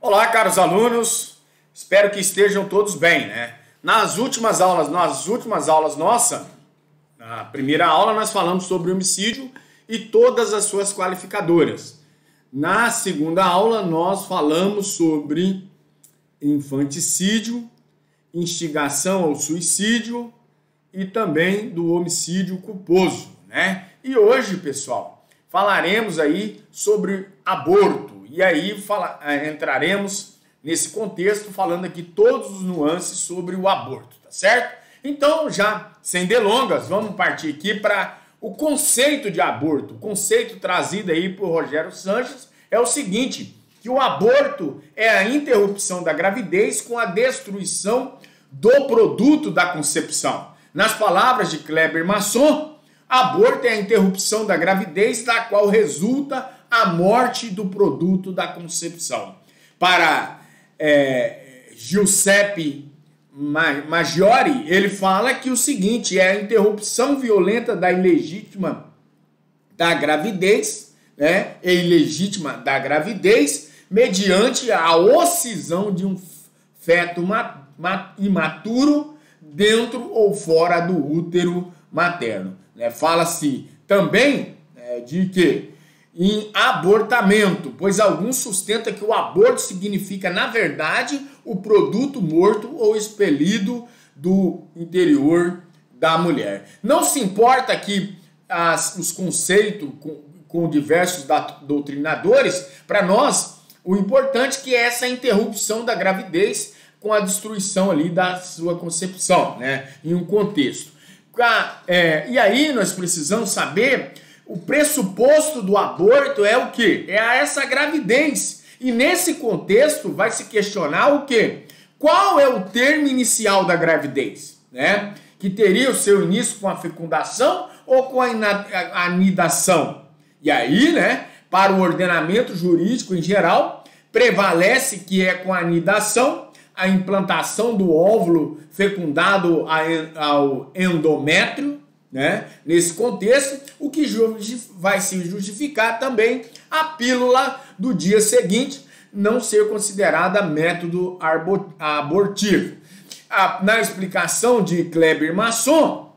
Olá, caros alunos, espero que estejam todos bem, né? Nas últimas aulas nossa, na primeira aula nós falamos sobre homicídio e todas as suas qualificadoras. Na segunda aula nós falamos sobre infanticídio, instigação ao suicídio e também do homicídio culposo, né? E hoje, pessoal, falaremos aí sobre aborto. E aí entraremos nesse contexto falando aqui todos os nuances sobre o aborto, tá certo? Então, já sem delongas, vamos partir aqui para o conceito de aborto. O conceito trazido aí por Rogério Sanches é o seguinte, que o aborto é a interrupção da gravidez com a destruição do produto da concepção. Nas palavras de Kleber Masson, aborto é a interrupção da gravidez da qual resulta a morte do produto da concepção. Para Giuseppe Maggiore, ele fala que o seguinte é a interrupção violenta da ilegítima da gravidez, né? Ilegítima da gravidez, mediante a ocisão de um feto imaturo dentro ou fora do útero materno. Fala-se também de que em abortamento, pois alguns sustentam que o aborto significa, na verdade, o produto morto ou expelido do interior da mulher. Não se importa que os conceitos com diversos doutrinadores, para nós, o importante é que é essa interrupção da gravidez com a destruição ali da sua concepção, né, em um contexto. E aí nós precisamos saber o pressuposto do aborto é o quê? É essa gravidez. E nesse contexto vai se questionar o quê? Qual é o termo inicial da gravidez? Né? Que teria o seu início com a fecundação ou com a anidação? E aí, né, para o ordenamento jurídico em geral, prevalece que é com a anidação, a implantação do óvulo fecundado ao endométrio, né? Nesse contexto, o que vai se justificar também a pílula do dia seguinte não ser considerada método abortivo. Na explicação de Kleber Masson,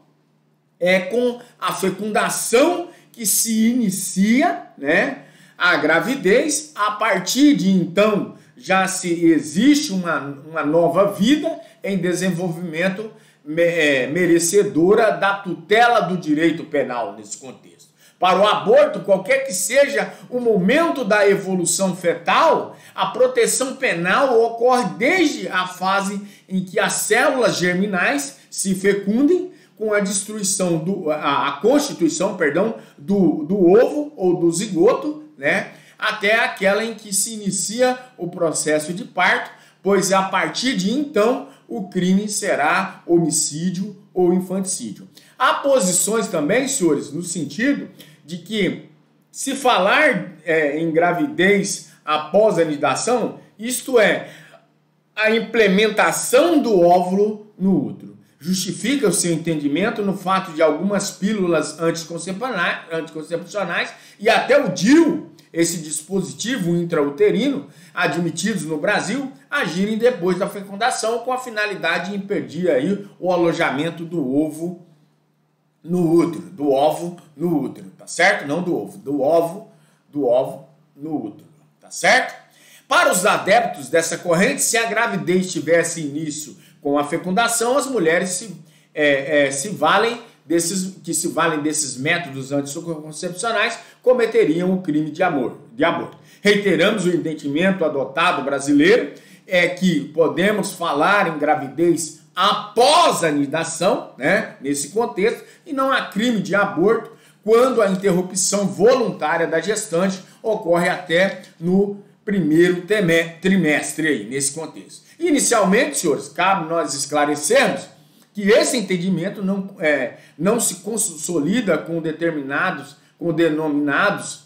é com a fecundação que se inicia, né, a gravidez. A partir de então já existe uma nova vida em desenvolvimento merecedora da tutela do direito penal nesse contexto. Para o aborto, qualquer que seja o momento da evolução fetal, a proteção penal ocorre desde a fase em que as células germinais se fecundem com a destruição a constituição do ovo ou do zigoto, né, até aquela em que se inicia o processo de parto, pois a partir de então o crime será homicídio ou infanticídio. Há posições também, senhores, no sentido de que se falar em gravidez após a anidação, isto é, a implementação do óvulo no útero. Justifica o seu entendimento no fato de algumas pílulas anticoncepcionais e até o DIU, esse dispositivo intrauterino, admitidos no Brasil, agirem depois da fecundação com a finalidade de impedir aí o alojamento do ovo no útero, do óvulo no útero, tá certo? Não do ovo, do ovo no útero, tá certo? Para os adeptos dessa corrente, se a gravidez tivesse início com a fecundação, as mulheres se valem desses métodos anticoncepcionais cometeriam o crime de aborto. Reiteramos o entendimento adotado brasileiro, que podemos falar em gravidez após a anidação, né, nesse contexto, e não há crime de aborto quando a interrupção voluntária da gestante ocorre até no primeiro trimestre, aí, nesse contexto. Inicialmente, senhores, cabe nós esclarecermos que esse entendimento não se consolida com denominados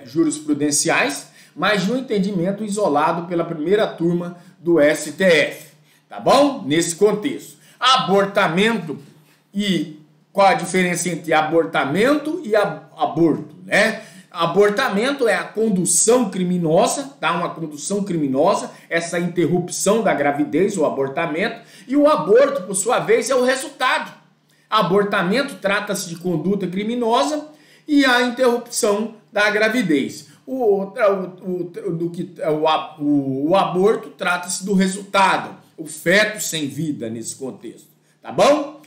jurisprudenciais, mas de um entendimento isolado pela primeira turma do STF, tá bom? Nesse contexto. Abortamento e qual a diferença entre abortamento e aborto, né? Abortamento é a condução criminosa, tá? Uma condução criminosa, essa interrupção da gravidez, o abortamento, e o aborto, por sua vez, é o resultado. Abortamento trata-se de conduta criminosa e a interrupção da gravidez. O aborto trata-se do resultado, o feto sem vida nesse contexto, tá bom?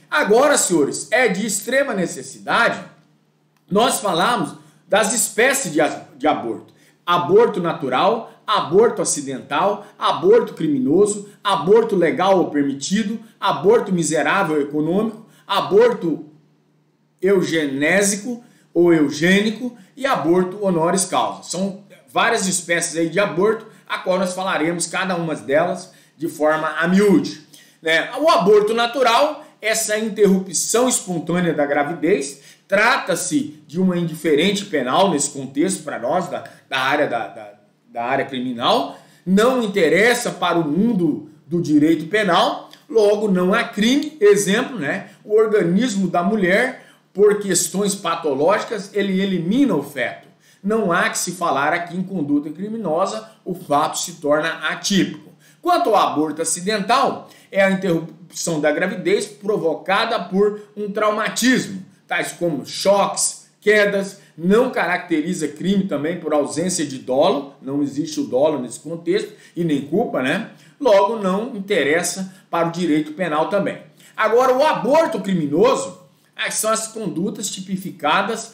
Agora, senhores, é de extrema necessidade nós falamos das espécies de aborto. Aborto natural, aborto acidental, aborto criminoso, aborto legal ou permitido, aborto miserável ou econômico, aborto eugenésico ou eugênico e aborto honoris causa. São várias espécies aí de aborto, a qual nós falaremos cada uma delas de forma a miúde. O aborto natural, essa interrupção espontânea da gravidez, trata-se de uma indiferente penal nesse contexto para nós, da área criminal, não interessa para o mundo do direito penal, logo não há crime. Exemplo, o organismo da mulher, por questões patológicas, ele elimina o feto. Não há que se falar aqui em conduta criminosa, o fato se torna atípico. Quanto ao aborto acidental, é a interrupção da gravidez provocada por um traumatismo, tais como choques, quedas, não caracteriza crime também por ausência de dolo, não existe o dolo nesse contexto, e nem culpa, Logo, não interessa para o direito penal também. Agora, o aborto criminoso, são as condutas tipificadas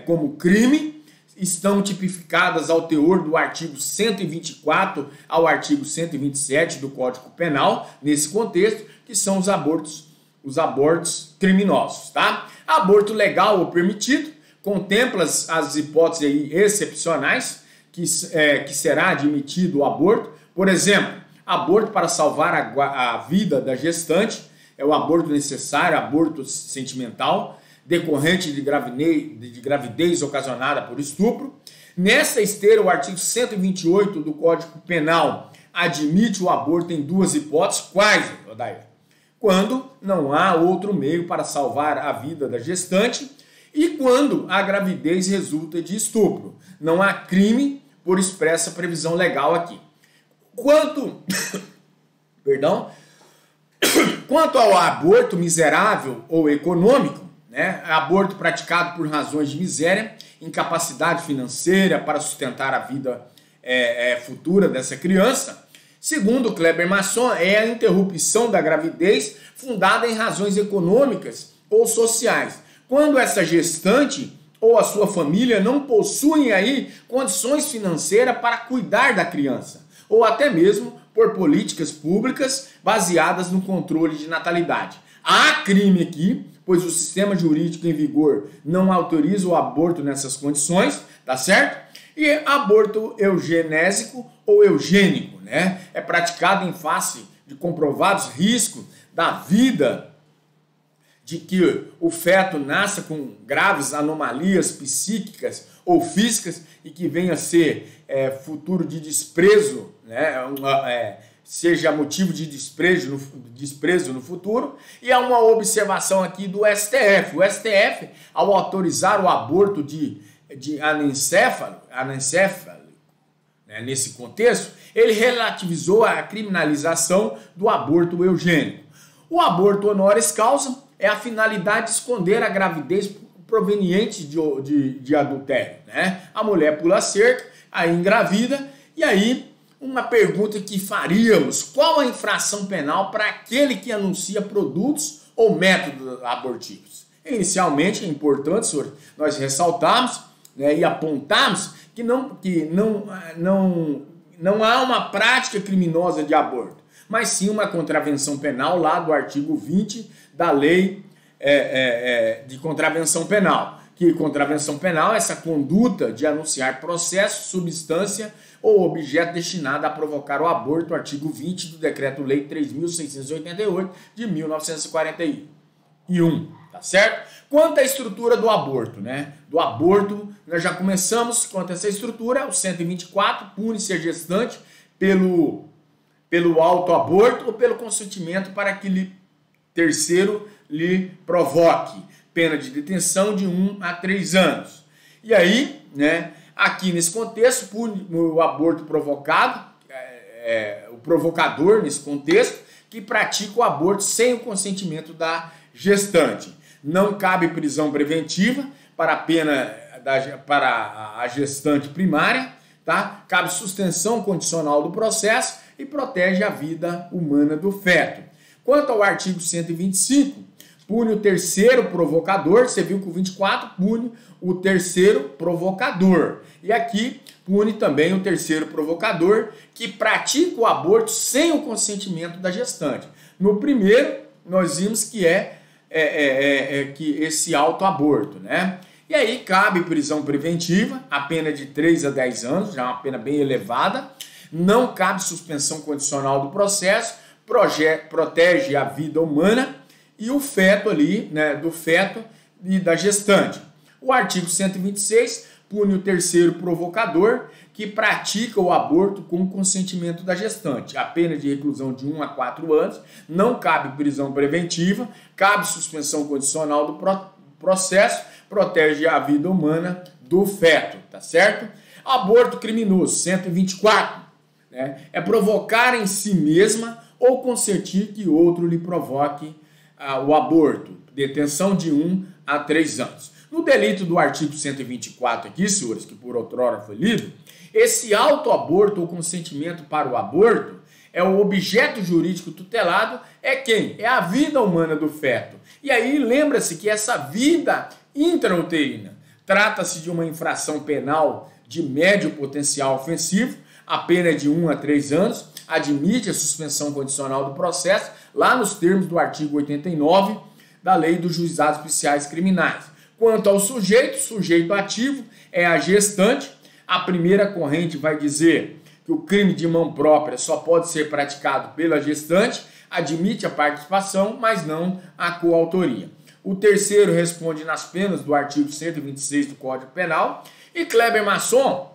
como crime, estão tipificadas ao teor do artigo 124 ao artigo 127 do Código Penal, nesse contexto, que são os abortos criminosos, tá? Aborto legal ou permitido contempla as hipóteses aí excepcionais que será admitido o aborto. Por exemplo, aborto para salvar a vida da gestante, é o aborto necessário, aborto sentimental, decorrente de gravidez ocasionada por estupro. Nessa esteira, o artigo 128 do Código Penal admite o aborto em duas hipóteses. Quais, Odair? Quando não há outro meio para salvar a vida da gestante e quando a gravidez resulta de estupro. Não há crime por expressa previsão legal aqui. Quanto ao aborto miserável ou econômico, aborto praticado por razões de miséria, incapacidade financeira para sustentar a vida futura dessa criança, segundo Kleber Masson, é a interrupção da gravidez fundada em razões econômicas ou sociais, quando essa gestante ou a sua família não possuem aí condições financeiras para cuidar da criança, ou até mesmo por políticas públicas baseadas no controle de natalidade. Há crime aqui, pois o sistema jurídico em vigor não autoriza o aborto nessas condições, tá certo? E aborto eugenésico ou eugênico, é praticado em face de comprovados riscos da vida, de que o feto nasça com graves anomalias psíquicas ou físicas e que venha a ser futuro de desprezo, seja motivo de desprezo no futuro. E há uma observação aqui do STF. O STF, ao autorizar o aborto de anencefalo, nesse contexto, ele relativizou a criminalização do aborto eugênico. O aborto honoris causa é a finalidade de esconder a gravidez proveniente de adultério. A mulher pula a cerca, aí engravida, e aí uma pergunta que faríamos: qual a infração penal para aquele que anuncia produtos ou métodos abortivos? Inicialmente, é importante, senhor, nós ressaltarmos e apontarmos que não há uma prática criminosa de aborto, mas sim uma contravenção penal lá do artigo 20 da lei de contravenção penal. Que contravenção penal é essa conduta de anunciar processo, substância ou objeto destinado a provocar o aborto, artigo 20 do Decreto-Lei 3.688 de 1941. Tá certo? Quanto à estrutura do aborto, Do aborto, nós já começamos. Quanto a essa estrutura, o 124 pune-se a gestante pelo autoaborto ou pelo consentimento para que terceiro lhe provoque. pena de detenção de 1 a 3 anos. E aí, né, aqui nesse contexto, pune o aborto provocado, o provocador nesse contexto, que pratica o aborto sem o consentimento da gestante. Não cabe prisão preventiva para a pena para a gestante primária, tá? Cabe suspensão condicional do processo e protege a vida humana do feto. Quanto ao artigo 125, pune o terceiro provocador, você viu que o 24 pune o terceiro provocador. E aqui pune também o terceiro provocador que pratica o aborto sem o consentimento da gestante. No primeiro, nós vimos que que esse autoaborto, né? E aí cabe prisão preventiva, a pena de 3 a 10 anos, já é uma pena bem elevada. Não cabe suspensão condicional do processo, protege a vida humana e o feto ali, né, do feto e da gestante. O artigo 126 pune o terceiro provocador que pratica o aborto com consentimento da gestante. A pena de reclusão de 1 a 4 anos, não cabe prisão preventiva, cabe suspensão condicional do processo, protege a vida humana do feto, tá certo? Aborto criminoso, 124, né? É provocar em si mesma ou consentir que outro lhe provoque o aborto. Detenção de 1 a 3 anos. No delito do artigo 124 aqui, senhores, que por outrora foi lido, esse autoaborto ou consentimento para o aborto é o objeto jurídico tutelado, é quem? É a vida humana do feto. E aí lembra-se que essa vida intrauterina trata-se de uma infração penal de médio potencial ofensivo, a pena é de 1 a 3 anos, admite a suspensão condicional do processo, lá nos termos do artigo 89 da Lei dos Juizados Especiais Criminais. Quanto ao sujeito ativo é a gestante. A primeira corrente vai dizer que o crime de mão própria só pode ser praticado pela gestante, admite a participação, mas não a coautoria. O terceiro responde nas penas do artigo 126 do Código Penal. E Kleber Masson,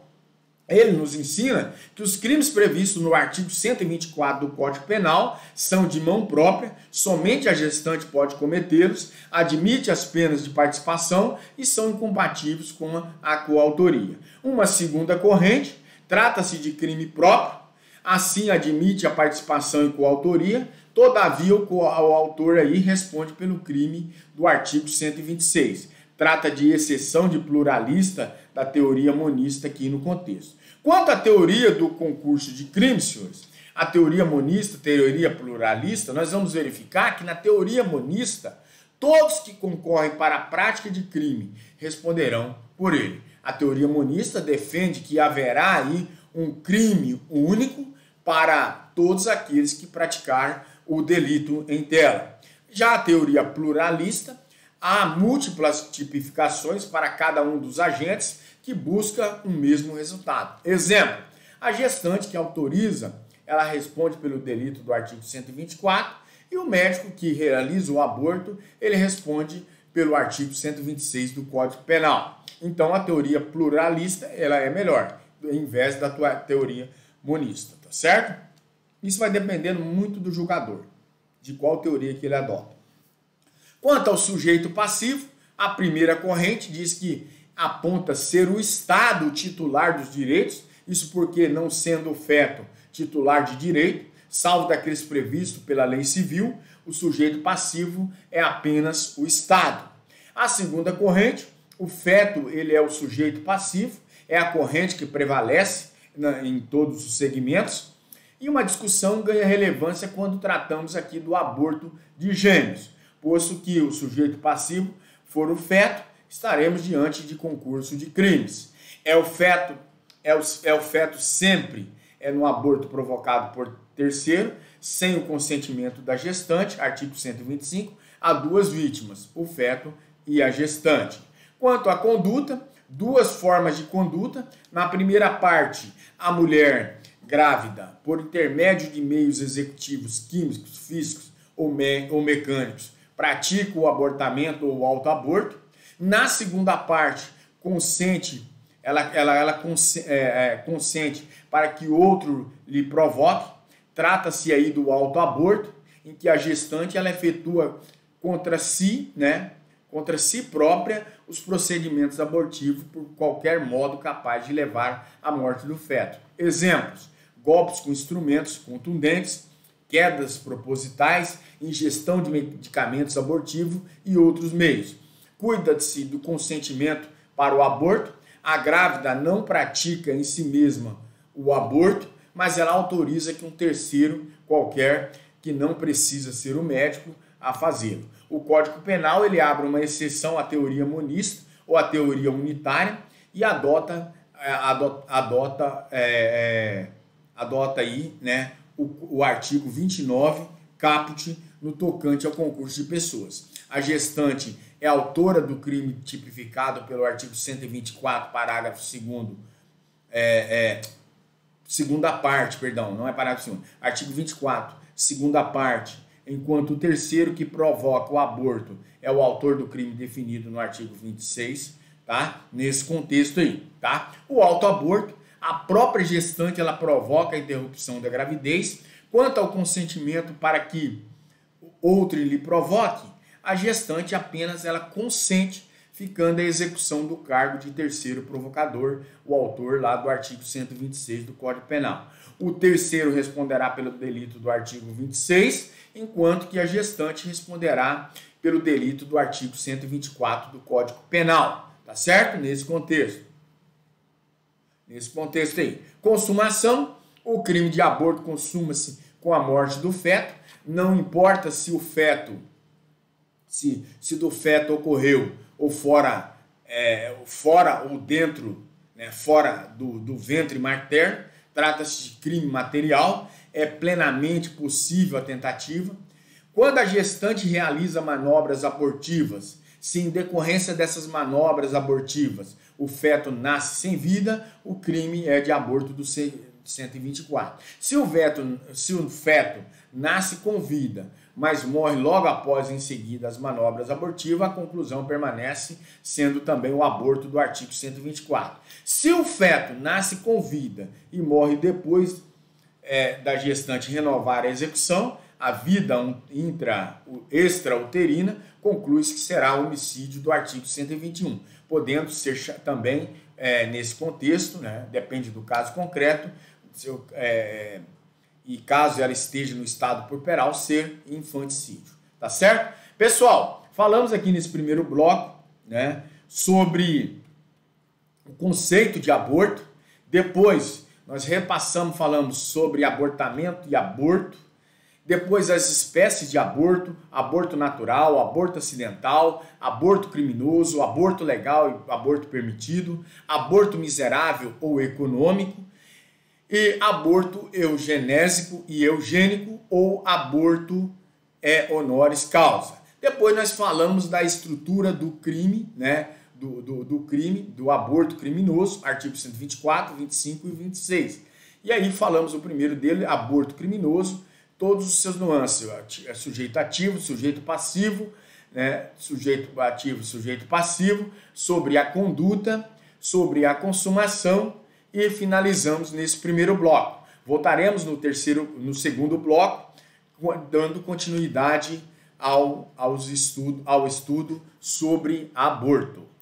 ele nos ensina que os crimes previstos no artigo 124 do Código Penal são de mão própria, somente a gestante pode cometê-los, admite as penas de participação e são incompatíveis com a coautoria. Uma segunda corrente, trata-se de crime próprio, assim admite a participação e coautoria, todavia o autor aí responde pelo crime do artigo 126. Trata de exceção de pluralista da teoria monista aqui no contexto. Quanto à teoria do concurso de crimes, senhores, a teoria monista, teoria pluralista, nós vamos verificar que na teoria monista, todos que concorrem para a prática de crime responderão por ele. A teoria monista defende que haverá aí um crime único para todos aqueles que praticarem o delito em tela. Já a teoria pluralista, há múltiplas tipificações para cada um dos agentes que busca o mesmo resultado. Exemplo, a gestante que autoriza, ela responde pelo delito do artigo 124 e o médico que realiza o aborto, ele responde pelo artigo 126 do Código Penal. Então a teoria pluralista, ela é melhor, em vez da tua teoria monista, tá certo? Isso vai dependendo muito do julgador, de qual teoria que ele adota. Quanto ao sujeito passivo, a primeira corrente diz que aponta ser o Estado o titular dos direitos, isso porque não sendo o feto titular de direito, salvo daqueles previstos pela lei civil, o sujeito passivo é apenas o Estado. A segunda corrente, o feto ele é o sujeito passivo, é a corrente que prevalece em todos os segmentos, e uma discussão ganha relevância quando tratamos aqui do aborto de gêmeos. Posto que o sujeito passivo for o feto, estaremos diante de concurso de crimes. É o feto sempre no aborto provocado por terceiro, sem o consentimento da gestante, artigo 125, há duas vítimas, o feto e a gestante. Quanto à conduta, duas formas de conduta. Na primeira parte, a mulher grávida, por intermédio de meios executivos, químicos, físicos ou mecânicos, pratica o abortamento ou o autoaborto. Na segunda parte, ela consente para que outro lhe provoque. Trata-se aí do autoaborto, em que a gestante ela efetua contra si, né, contra si própria os procedimentos abortivos por qualquer modo capaz de levar à morte do feto. Exemplos: golpes com instrumentos contundentes, quedas propositais, ingestão de medicamentos abortivos e outros meios. Cuida-se do consentimento para o aborto. A grávida não pratica em si mesma o aborto, mas ela autoriza que um terceiro qualquer, que não precisa ser o médico, a fazê-lo. O Código Penal ele abre uma exceção à teoria monista ou à teoria unitária e adota aí, né, o artigo 29, caput, no tocante ao concurso de pessoas. A gestante é autora do crime tipificado pelo artigo 124, parágrafo 2º, segunda parte, perdão, não é parágrafo 2º, artigo 24, segunda parte, enquanto o terceiro que provoca o aborto é o autor do crime definido no artigo 26, tá? Nesse contexto aí, tá? O autoaborto, a própria gestante, ela provoca a interrupção da gravidez. Quanto ao consentimento para que outro lhe provoque, a gestante apenas ela consente, ficando a execução do cargo de terceiro provocador, o autor lá do artigo 126 do Código Penal. O terceiro responderá pelo delito do artigo 26, enquanto que a gestante responderá pelo delito do artigo 124 do Código Penal. Tá certo? Nesse contexto aí. Consumação. O crime de aborto consuma-se com a morte do feto. Não importa se o feto, se do feto ocorreu ou fora ou dentro, né, fora do ventre materno. Trata-se de crime material. É plenamente possível a tentativa. Quando a gestante realiza manobras abortivas, se em decorrência dessas manobras abortivas o feto nasce sem vida, o crime é de aborto do 124. Se o feto nasce com vida, mas morre logo após em seguida as manobras abortivas, a conclusão permanece sendo também o aborto do artigo 124. Se o feto nasce com vida e morre depois da gestante renovar a execução, a vida extrauterina, conclui-se que será homicídio do artigo 121, podendo ser também, nesse contexto, né, depende do caso concreto, e caso ela esteja no estado puerperal, ser infanticídio. Tá certo? Pessoal, falamos aqui nesse primeiro bloco, né, sobre o conceito de aborto. Depois nós falamos sobre abortamento e aborto. Depois as espécies de aborto: aborto natural, aborto acidental, aborto criminoso, aborto legal e aborto permitido, aborto miserável ou econômico, e aborto eugenésico e eugênico ou aborto honoris causa. Depois nós falamos da estrutura do crime, né? Do aborto criminoso, artigo 124, 25 e 26. E aí falamos o primeiro dele, aborto criminoso, todos os seus nuances: sujeito ativo, sujeito passivo, né? Sujeito ativo, sujeito passivo, sobre a conduta, sobre a consumação, e finalizamos nesse primeiro bloco. Voltaremos no segundo bloco, dando continuidade ao estudo sobre aborto.